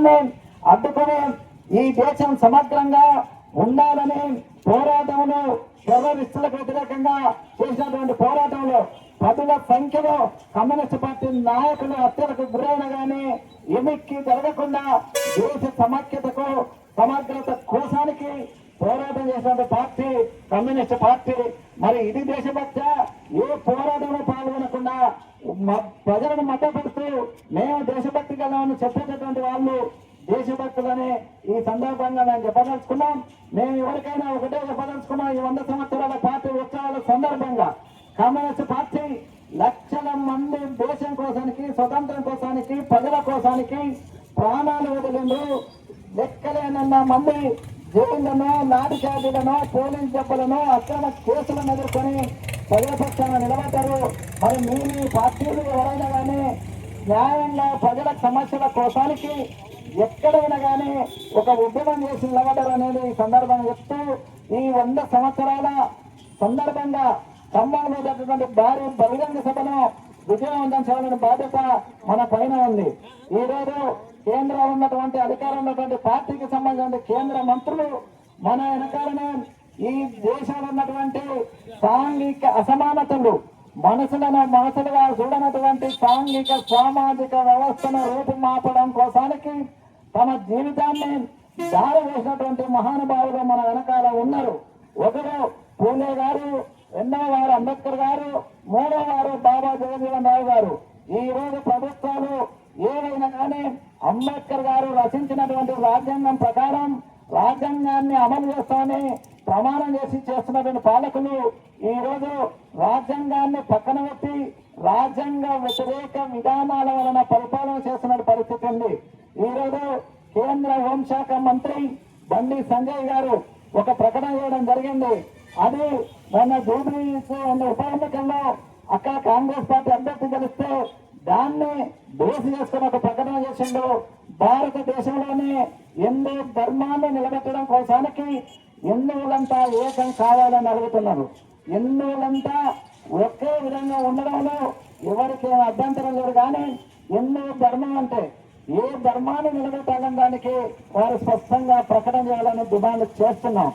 విధానాన్ని అడ్డుకుని ఈ దేశం సమగ్రంగా ఉండాలని పోరాటంలో టెర్రరిస్టులకు వ్యతిరేకంగా చేసినటువంటి పోరాటంలో పదుల సంఖ్యలో కమ్యూనిస్ట్ పార్టీ నాయకులు హత్యలకు గురైన గానీ ఎమిక్కి జరగకుండా దేశ సమైక్యతకు సమగ్రత కోసానికి పోరాటం చేసిన పార్టీ కమ్యూనిస్ట్ పార్టీ. మరి ఇది దేశభక్త ఏ పోరాటంలో పాల్గొనకుండా ప్రజలను మద్దతు మేము దేశభక్తి గలమని చెప్పేటటువంటి వాళ్ళు దేశభక్తులని ఈ సందర్భంగా మేము చెప్పదలుచుకున్నాం. మేము ఎవరికైనా ఒకటే చెప్పదలుచుకున్నాం. ఈ 100 సంవత్సరాల పార్టీ ఉత్సవాల సందర్భంగా కమ్యూనిస్ట్ పార్టీ లక్షల మంది దేశం కోసానికి, స్వతంత్రం కోసానికి, ప్రజల కోసానికి ప్రాణాలు వదిలిండ్రు. లెక్కలేనన్న మంది జైళ్లను, నాటి చార్జీలను, పోలీస్ దెబ్బలను, అక్రమ కేసులను ఎదుర్కొని ప్రజాపక్షాన నిలబడ్డారు. మరి మీ పార్టీలు ఎవరైనా కానీ న్యాయంగా ప్రజల సమస్యల కోసానికి ఎక్కడైనా కానీ ఒక ఉద్యమం చేసి నిలబడ్డారు అనేది ఈ సందర్భంగా చెప్తూ ఈ 100 సంవత్సరాల సందర్భంగా ఖమ్మంలో జరిగినటువంటి భారీ బహిరంగ సభను విజయవంతం చేయాలని బాధ్యత మన పైన ఉంది. ఈ రోజు కేంద్రంలో ఉన్నటువంటి అధికారంలో ఉన్నటువంటి పార్టీకి సంబంధించిన కేంద్ర మంత్రులు మన వెనకాలనే ఈ దేశంలో ఉన్నటువంటి సాంఘిక అసమానతలు మనసులుగా చూడనటువంటి సాంఘిక సామాజిక వ్యవస్థను రూపుమాపడం కోసానికి తమ జీవితాన్ని దారి వేసినటువంటి మహానుభావులు మన వెనకాల ఉన్నారు. ఒకరు పూలే గారు, రెండవ వారు అంబేద్కర్ గారు, మూడవ వారు బాబా జగజీవన్ రావు గారు. ఈ రోజు ప్రభుత్వాలు ఏవైనా కానీ అంబేద్కర్ గారు రచించినటువంటి రాజ్యాంగం ప్రకారం రాజ్యాంగాన్ని అమలు చేస్తామని ప్రమాణం చేసి చేస్తున్నటువంటి పాలకులు ఈ రోజు రాజ్యాంగాన్ని పక్కన పెట్టి రాజ్యాంగ వ్యతిరేక విధానాల వలన పరిపాలన చేస్తున్న పరిస్థితి ఉంది. ఈ రోజు కేంద్ర హోంశాఖ మంత్రి బండి సంజయ్ గారు ఒక ప్రకటన చేయడం జరిగింది. అది మొన్న జూబ్లీ ఉప ఎన్నికల్లో అక్కడ కాంగ్రెస్ పార్టీ అభ్యర్థి గెలిస్తే దాన్ని బేస్ చేసుకుని ఒక ప్రకటన చేసిండు. భారతదేశంలోనే హిందూ ధర్మాన్ని నిలబెట్టడం కోసానికి హిందువులంతా ఏకం కావాలని అడుగుతున్నారు. హిందువులంతా ఒకే విధంగా ఉండడంలో ఎవరికి అభ్యంతరం లేదు. కానీ హిందూ ధర్మం అంటే ఏ ధర్మాన్ని నిలబెట్టాలని దానికి వారు స్పష్టంగా ప్రకటన చేయాలని డిమాండ్ చేస్తున్నాం.